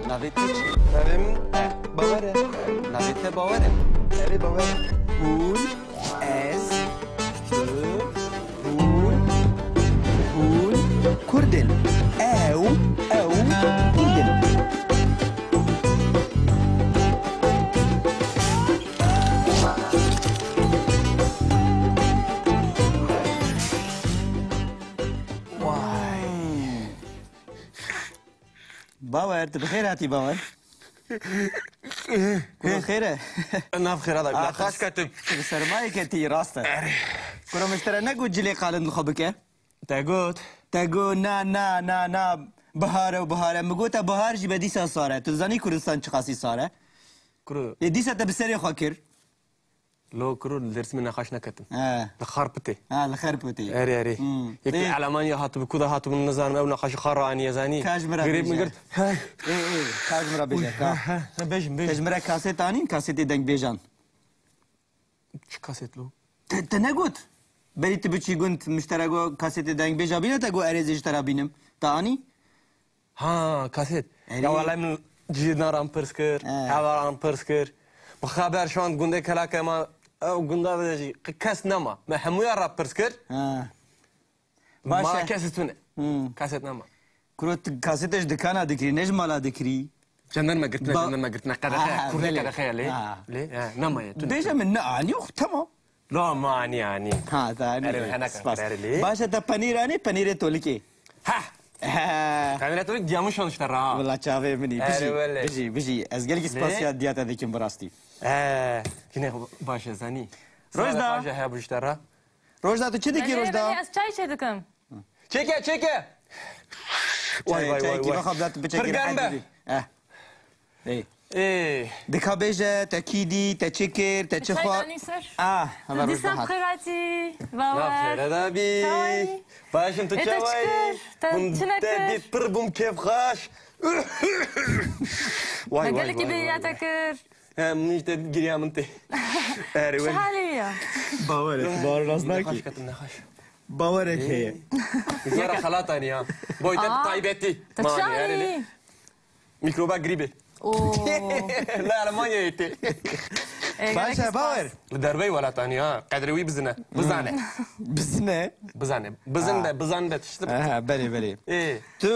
Navê te çi? Navê min Bawer e. Navê te bawer e? Erê Bawer. Hûn, ez, tu, hûn, Kurdin. Ew, Kurdin. باور tu bixêr hatî bawer. Ku bixêr e? Nav xêra da. La xaş ketim. Tu bi sermayê ketî rast e. Ku miştere negot cilê qalin dixwe bike? Te got. Te got na bihar e bihar e. Min got te bihar jî be dîsa sar e. Tu zanî Kurdistan çi qasî sar e? Kuru. Lê dîsa te bi serê xwe kir. Lo kuru dersi min xaş neketim. He. Li xarpitê. Ha li xêr potî. Erê. Yekî Almanya hatibû ku da hatibû nizanim ew nexaşî xara aniye zanî. Kajmira Girêb min bêje. girt. Kajmira bêje ka. Bejim bejim. Kajmira kasêt anîn kasêtê deng bêjan. Çi kaset lo? Te negot. Berî tu biçî gund miştere got kasêtê deng bêja bîne te got erêzê ji te re bînim. Te anî? Ha kaset. Erê. Ya walay min cînaran pirs kir. Hevaran pirs kir. Bi xeber şand gundê kelake ma ew gunda ve jî kes nema. Me hemûya ra pirs kir. Ha. Ma Baş e. kesit tune. Kaset nema. Kuro tu kasêtê ji dikana dikirî ne ji mala dikirî. Jandarma girtine Ba- jandarma girtine Ha, kadexe. Kurde belê. kadexe lê. Ha. Lê nema ye. Bêje min ne anî tamam. Lo mani yani. Ha te anî. Erê, hene Spas. kadar, erê. Baş e te penîr anî penîrê tolikê. Ha. Ha. Kamera tu diyamış sonuçta ra. Valla çavê min î. Erê, belê. Bijî. Ez gelekî spasiyat diya te dikim bi rastî. Yine baş zanî. Rojda. Baş he bu işte ra. Rojda tu çi dikî Rojda? Ez çay içedim. Çeke. Çayekî vexwe tu biçekî Pirgen be. Ey. Ey. Dikabêje te kîdî te çi kir te çi xwar. Çaydanî ser. Hemen Dîsa Rojda hat. xêratî. Nafşere da bi. Çay. Başım tu te çavay. çıkır, te çine Te kır. bir pır bum kef xaş. Vay Gelekî bêya te kir. Hem işte giriyamın te. Erê Çi wel. halî ya? Bawer bawer rast Ne nakî. kaş katın ne kaş. Bawerek heye. Zora halatani ya. Boyda kaybetti. Te çi halî? Mikroba gribi. Oo. La Almanya gitti. Başa bawer. Derbeyi wala tani ha. Kadriwi bizine. Bizane. Biz ne? Bizane. Bizan da tiştir. Ha belê belê. Eh. Tu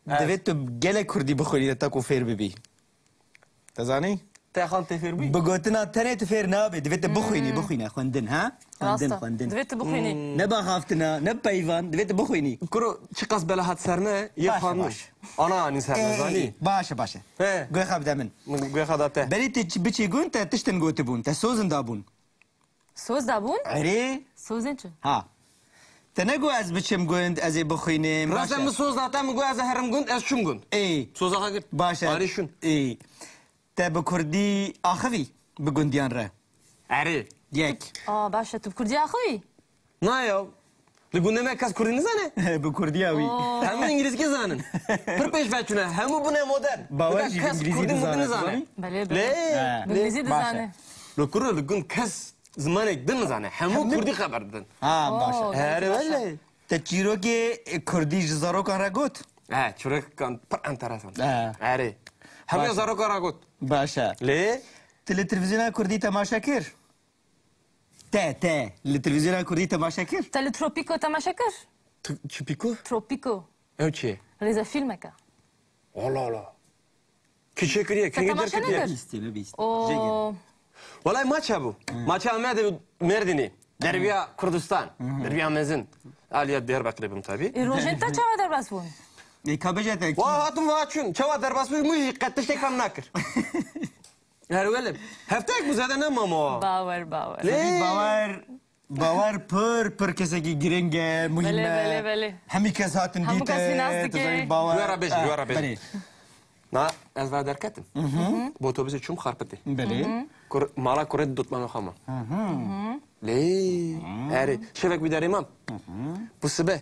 divê tu gelek Kurdî bixwînî te ku fêr bibî. Te zanî? Te xan tefer bi. Bi gotina tenê tu fêr nabe divê tu bixwînî xwendin ha? Xwendin Rasta. xwendin. Divê tu bixwînî. Ne baxaftina ne peyvan divê tu bixwînî. Kuru çıkas bela hat serme ye Baş, xanmış. baş. Ana ani serme zani. Başa başa. He. Goy xebde min. Gwe xada te. Berî tu biçî gund te tiştin gotibûn te sozin dabûn. Soz dabûn? Erê Sozên çi? ha. Te ne got ez biçim gund ez ê bixwînim. Rasem mi soz da mi gwe az herim gund ez şum gund. Ey. Soza ha git. Başa. Ari şun. Ey. Te bi Kurdî axivî bi gundiyan re. Ari. Yek. Aa baş tu bi Kurdî axivî? Na ya. Li gunde me kas Kurdini zane. Bi Kurdiya wî. Hem İngilizce zanin. Pır peş vetüne. Hem bu ne modern. Bawer jî Kas İngilîzî Kurdin dizane, modern zanî? zane. Belê belê. Le. Bi İngilîzî Başa. dizane. Lo kuru li gund kas zmanek din zane. Hem bu Kurdi haber din. Ha Oo, başa. gelekî Ari başa. velle. Te çîrokê Kurdî ji zarokan re got? Çurek kan pır enteresan. Ha. Ari. Hem ya zaro kara got. Başa. Le. Tu li televizyona Kurdî temaşa kir? Te li televizyona Kurdî temaşa kir? Te li Tropico temaşa kir? Çipiko? Tropico. Ev çi? Rêza filmeka. Allah Allah. Kişe kiriye. Te Kenge temaşa der kiriye. nekir? Bîstî bîstî. Oo. Vallahi maça bu. Maça Ahmet Merdini. Derbiya Kurdistan. Derbiya Mezin. Aliyat Diyarbakır'ım tabii. Rojên te çawa derbas bûn? Ê kabêje te Vah hatun vaçun. Çava derbasmış mı? Kattış tek fam nakır. Her velim. Heftek bu zaten ne mama? Bawer bawer. bawer pır kesekî giring e muhîm Belê, belê. e. Hemî kes hatin Hemû kes dîte. nas dike. Tu zanî bawer. Güvera bejî, güvera bejî. Belê. Na ez var derketim. Bu otobüse çum xarpıtı. Belê. Mala kuret tutmam xama. Le. Eri. Şevek bir derimam. Bu sıbe.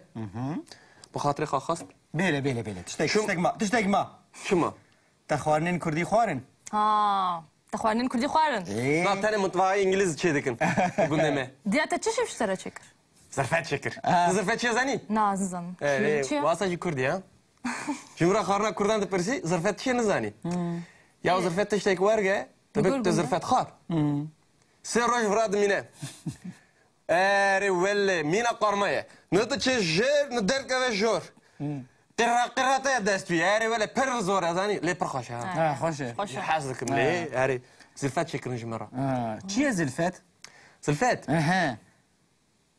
Bu hatırı xaxast. Belê. Şum- Tiştek ma. Şuma. Te xwarinên Kurdî xwarin? Ha. Te xwarinên Kurdî xwarin? Na tane mutfağı İngiliz çedikin. Gündeme. Diya te çi şev ji te re çekir? Zerfet şekir. Zerfet çezani. Na zizan. Eri. Çi ya? Vasacı Kurdi ha. Jimra xarna Kurdan dipirsi, zırfet çiğ nizani. Ya zırfet tiştek verge, tabi te zırfet xar. Sen roj vradı mine. Eri velle, mina qarmaya. Ne de çe jer, ne derke ve jor. Qirrata ya dest bi, eri velle per zor azani, le per xoş ha. ها خوشه خوش Hazlıkım le, eri zırfet çekirin jimra. چیه زلفت؟ Zırfet. اها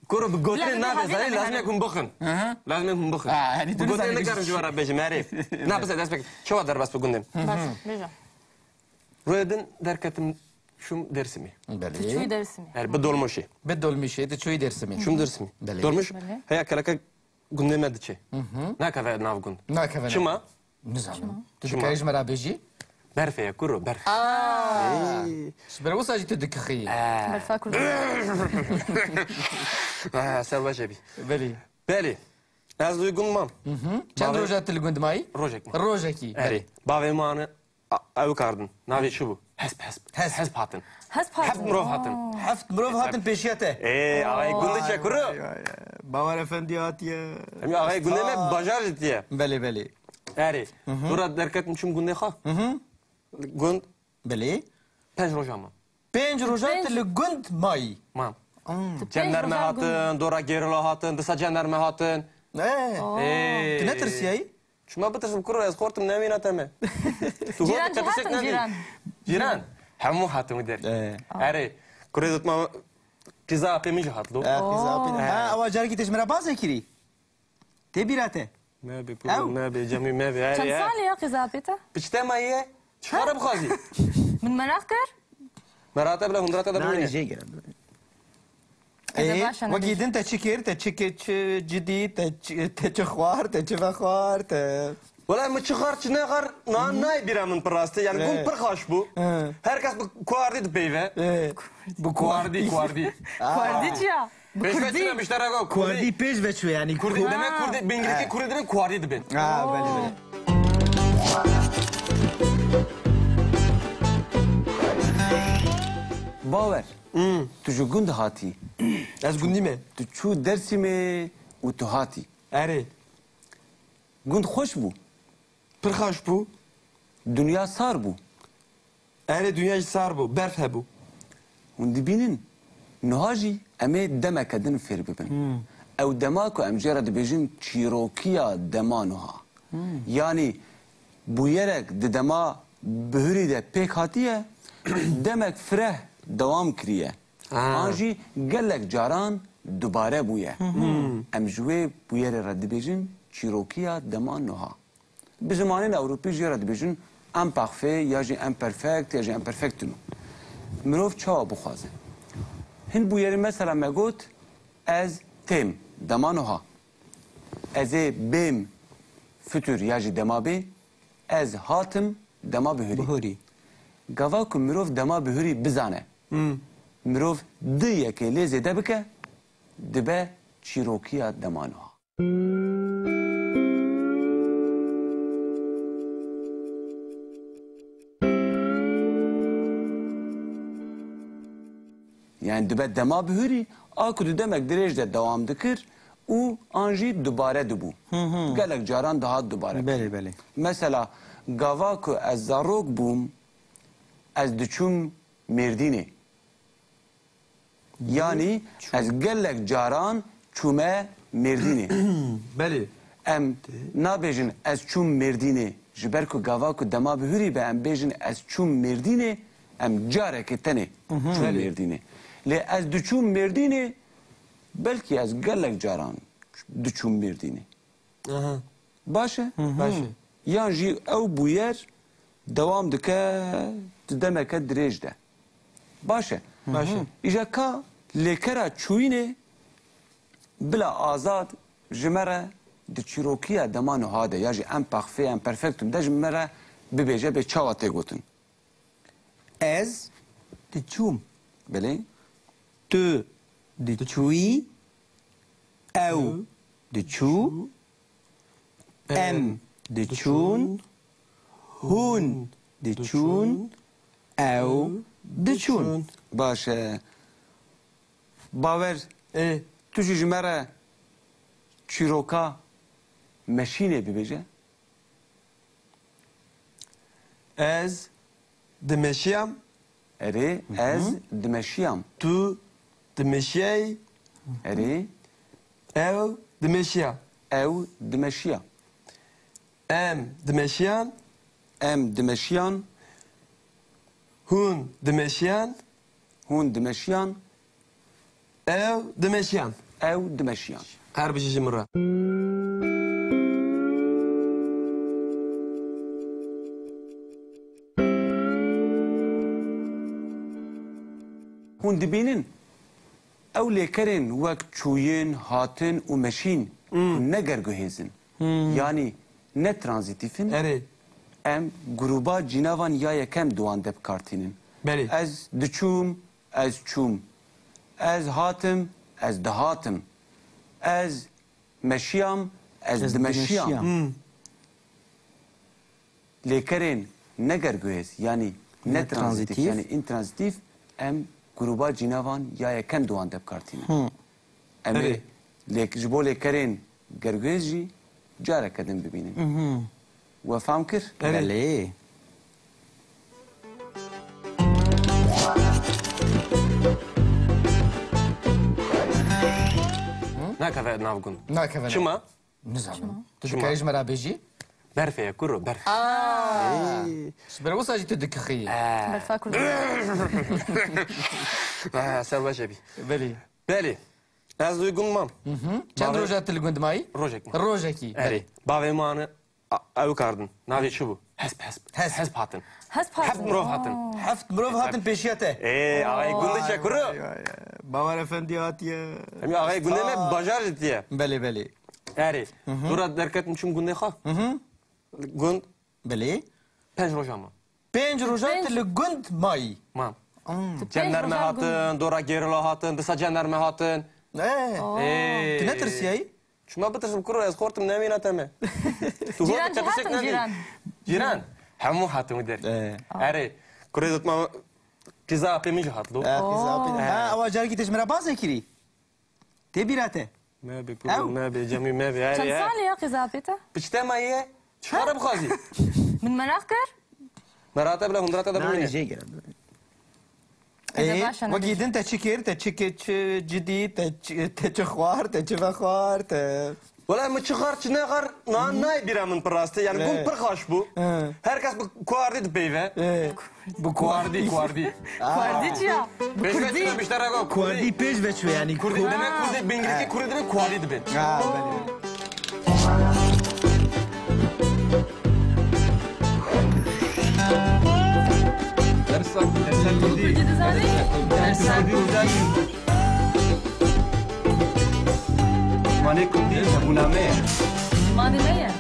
كورة لا، بقولتين بدي ناس حبيبة زي لازم بهذا. يكون بخن اها لازم يكون بخن يعني تونس بقولتين يعني نكرم جوارا بيجي معرف نا بس اسمك شو هذا بس بقولن بس بيجا رويدن دركتم شوم درسمي شوي بله درسمي يعني بدول مشي بدو المشي انت شوي درسمي شوم درسمي بله. دولمش بله. هيا كلك قلنا ما دتشي نا كذا ناف قلن نا كفنا شو ما نزعم شو تذكريش مرا بيجي؟ بعرف يا كورو بعرف شبرا وصا جيت تدك خيي بالفاكر سوا جبي بلي بالي از uygun mam كان روجات اللي قند ماي؟ روجك روجكي اري بافي مانه او كاردن نافي شو حسب حسب هاتن حسب حسب مروف هاتن حفت مروف هاتن بيشيته ايه اغاي قلنا شكرو باور افندي هاتيه Emi ağay gündeme bacar ciddiye. بلي بلي Eri. Burada derketmişim günde ha. Gund بلي penj rojama. بينج روجات اللي قند ماي Mam. Cenderme hatın, dora gerila hatın, disa cenderme hatın. ايه تنترس ياي؟ Şuma bitirsim kuru ez kortum ne mina teme. جيران جهاتن جيران Jiran. Hamu hatımı der. Eri. Kuru tutma kiza apemi hatlu. ها اول جاركي تجمرا بازا كيري تبيراته Mebi pulu mebi cemi mebi. كم Eri. سالي يا أخي زابطة Biçte maye. Çıkarım khazi. من مناخر Merate bile hundrata da ناني böyle. جيجر إذا ايه باشا أنا وكيد انت تشكير تشكي جديد تشخوار تشفخوار Valla mı çıkar çine kar nay biramın pırastı yani gun pırkaş bu. Herkes bu kuardi de peyve. Bu Kuardi. كوارديتش يا Beş beşine müşterek o. كوردي بيج بتشو يعني Kurdi demek kurdi. Bengiliki kurdi demek kuardi de ben. اه بلي بلي باور تو جو گند هاتی Ez gundi mi? تو چو درسی می و تو هاتی Eri. گند خوش بو Pırkaş bu. دنیا سار بو Eri dünya sar bu. Berf he bu. هون دبینن نهاجی امی دمه کدن فیر ببن او دماکو ام جرا دبیجن چیروکیا دمانوها یعنی بویرک دما بهری ده پیک هاتیه دمک فره دوام کریه آنجی گلک جاران دوباره بویه ام جوی بویر را دبیجن چیروکیا دمانوها به زمانین اوروپی جرا دبیجن ام پخفه یا جی ام پرفکت یا جی ام پرفکتنو مروف چاوا بخوازه هن بویری مثلا مگوت از تیم دمانوها از بیم فتور یا جی دما بی از هاتم دما بهوری بهوري گوا که مروف دما بهوری بزانه مروف دی یکی لیزه دبکه دبه چیروکیا دمانوها yani dibê dema bihûrî a ku tu demek dirêj de dewam dikir û an jî dubare dibû gelek caran dihat dubare بلي بلي mesela gava ku ez zarok bûm ez diçûm mêrdînê yani ez gelek caran çûme mêrdînê Beli. em nabêjin ez çûm mêrdînê ji ber ku gava ku dema bihûrî be em bêjin ez çûm mêrdînê em carekê tenê çûm mêrdînê lê ez diçûm mêrdînê belkî ez gelek caran diçûm mêrdînê baş e Başı. yan jî ew bûyer dewam dike di demeke dirêj de baş e Başı. îja ka lêkera çûyînê bila azad ji me re di çîrokiya dema niha de ya jî em pexfê em perfektum de ji me re bibêje bê çawa tê gotin از تشوم bilê تو دتشوي او دتشو ام دتشون هون دتشون او دتشون baş e bawer tu jî ji me re çîroka meşînê bibêje Ez dimeşiyam. Erê ez dimeşiyam. Tu dimeşiyey. Erê Ev dimeşiya. ew dimeşiya. Em dimeşiyan. Em dimeşiyan. Hun dimeşiyan. Hûn dimeşiyan. Ev dimeşiyan. Ew dimeşiyan. Her bir şey mırra. Hûn dibînin ew lêkerên wek çûyên, hatin û meşîn ku ne gerguhêzin. Yani ne tranzîtîfin. Eri. Em gruba cînavan ya yekem duan de bikartînin. Belê. Ez diçûm, ez çûm. Ez hatim, ez dihatim. Ez meşiyam, ez dimeşiyam. Lêkerên ne gerguhêz yani ne tranzîtif tranzîtif. yani intranzîtif em gruba cînavan ya yekem duan de bikartînin. Em ê ji bo lêkerên gerguhêz jî careke din bibînin. We fam kir? Belê. Nakave navgun. ناکەوێت Çuma. نزانم تو شما؟ دکایش مرا بێژی Berfeye kuru berf. بەرە وەساجی تو دکەخی برفا كردستان Ser baş ebi. بەلی Belê. Ez duygunmam. چەند ڕۆژات تل گوندمایی Rojek. ڕۆژێکی Eri. Bavê manı ew kardin. Navê çi bû? Hesp hesp. Hesp hatin. هست Hesp mirov hatin. Heft mirov hatin peşiya te. Ağayê gundê çe kuru. Bavar efendi hatiye. Em ağayê gundê me bajar ditiye. Belê belê. Eri. Dura derketim çim gundê xwe. Gund Belê. 5 roja ma. 5 rojat li gund mayî. Mam. Cenderme hatin, dora gerila hatin, disa cenderme hatin. Tu ne tirsiyayî? Şuna bitirsim kuru ez xortum nemîna te me. Tu جيران hor جهاتن جيران Ciran. Hemû hatin wî der. Eri. Kurê dotma pizza apê min jî hatlo. Ha ewa carikî te ji me re bazê kirî. Tê bîra te. Me be kuru me be cemî me be كم eri. سالة يا أخي زابطة؟ Piçte me ye. Çikara bixwazî. من مناخ كر؟ Merate bile hundrata da bimîne. إذا باشا أنا وەکی din te çi kir te çi cidî te çi xwar te çi vexwar te. Valla mı çıkar çine kar nay biramın pırastı yani gun pır xaş bu. Herkes bu kuardi de peyve. Bu Kuardi. كوارديتشيا Beş ve çıkar bişler aga. Kurdî pêş veçwe yani. Kurdi demek kurdi bengiliki kurdi demek kuardi de ben. Ha belê. جد زاني؟ Mane kurdî hebûna me ye. ماضي مية